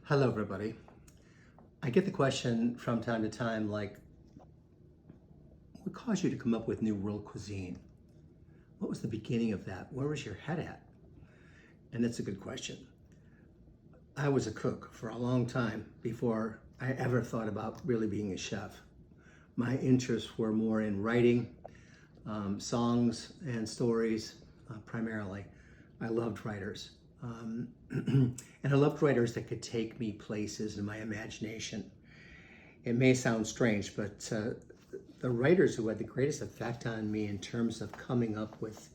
Hello, everybody. I get the question from time to time, like, what caused you to come up with New World cuisine? What was the beginning of that? Where was your head at? And that's a good question. I was a cook for a long time before I ever thought about really being a chef. My interests were more in writing, songs and stories, primarily. I loved writers. And I loved writers that could take me places in my imagination. It may sound strange, but the writers who had the greatest effect on me in terms of coming up with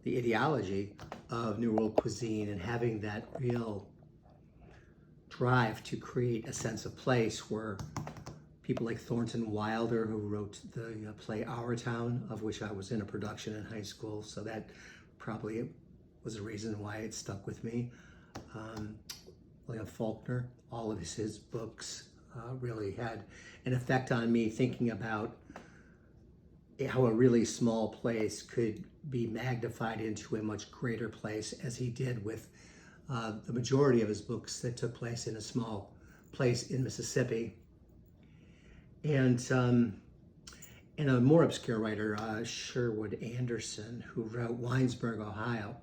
the ideology of New World cuisine and having that real drive to create a sense of place were people like Thornton Wilder, who wrote the play Our Town, of which I was in a production in high school, so that probably was a reason why it stuck with me. William Faulkner, all of his books really had an effect on me, thinking about how a really small place could be magnified into a much greater place, as he did with the majority of his books that took place in a small place in Mississippi. And a more obscure writer, Sherwood Anderson, who wrote Winesburg, Ohio,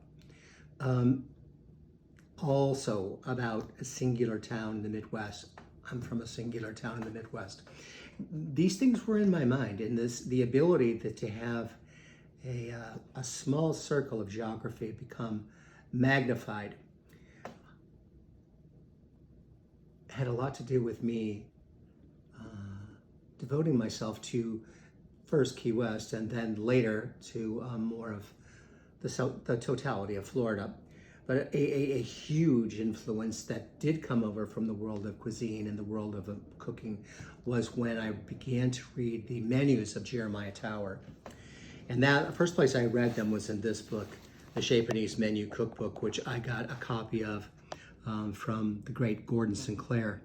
also about a singular town in the Midwest. I'm from a singular town in the Midwest. These things were in my mind, and the ability to have a small circle of geography become magnified had a lot to do with me devoting myself to first Key West and then later to more of the totality of Florida. But a huge influence that did come over from the world of cuisine and the world of cooking was when I began to read the menus of Jeremiah Tower. And that the first place I read them was in this book, the Chez Panisse Menu Cookbook, which I got a copy of from the great Gordon Sinclair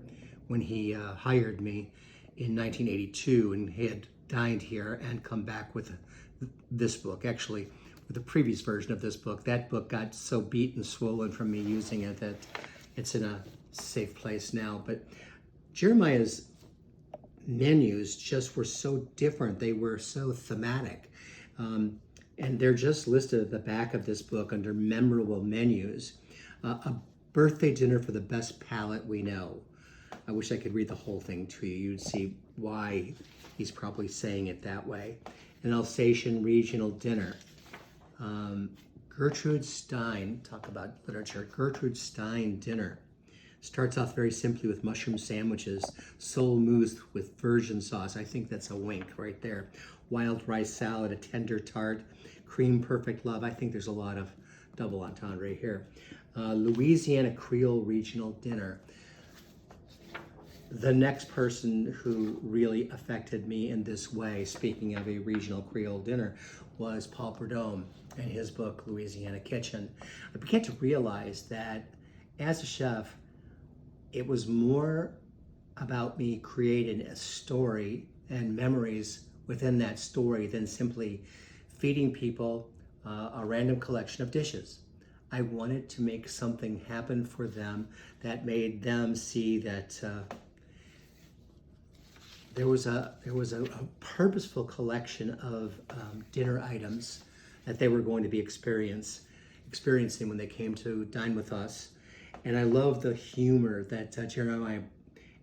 when he hired me in 1982, and he had dined here and come back with this book, actually with the previous version of this book. That book got so beat and swollen from me using it that it's in a safe place now. But Jeremiah's menus just were so different. They were so thematic. And they're just listed at the back of this book under memorable menus. A birthday dinner for the best palate we know. I wish I could read the whole thing to you. You'd see why he's probably saying it that way. An Alsatian regional dinner. Gertrude Stein, talk about literature. Gertrude Stein dinner. Starts off very simply with mushroom sandwiches, sole mousse with virgin sauce. I think that's a wink right there. Wild rice salad, a tender tart, cream perfect love. I think there's a lot of double entendre here. Louisiana Creole regional dinner. The next person who really affected me in this way, speaking of a regional Creole dinner, was Paul Prudhomme and his book, Louisiana Kitchen. I began to realize that as a chef, it was more about me creating a story and memories within that story than simply feeding people a random collection of dishes. I wanted to make something happen for them that made them see that there was a purposeful collection of dinner items that they were going to be experiencing when they came to dine with us. And I love the humor that Jeremiah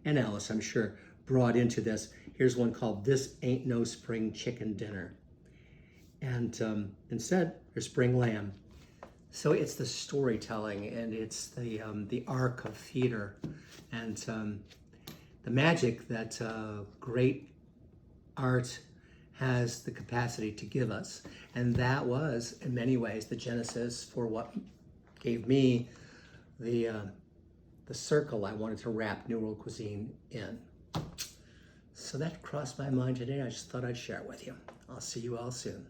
and Alice, I'm sure, brought into this. Here's one called This Ain't No Spring Chicken Dinner. And instead, there's spring lamb. So it's the storytelling, and it's the arc of theater, and the magic that great art has the capacity to give us. And that was, in many ways, the genesis for what gave me the circle I wanted to wrap New World cuisine in. So that crossed my mind today. I just thought I'd share it with you. I'll see you all soon.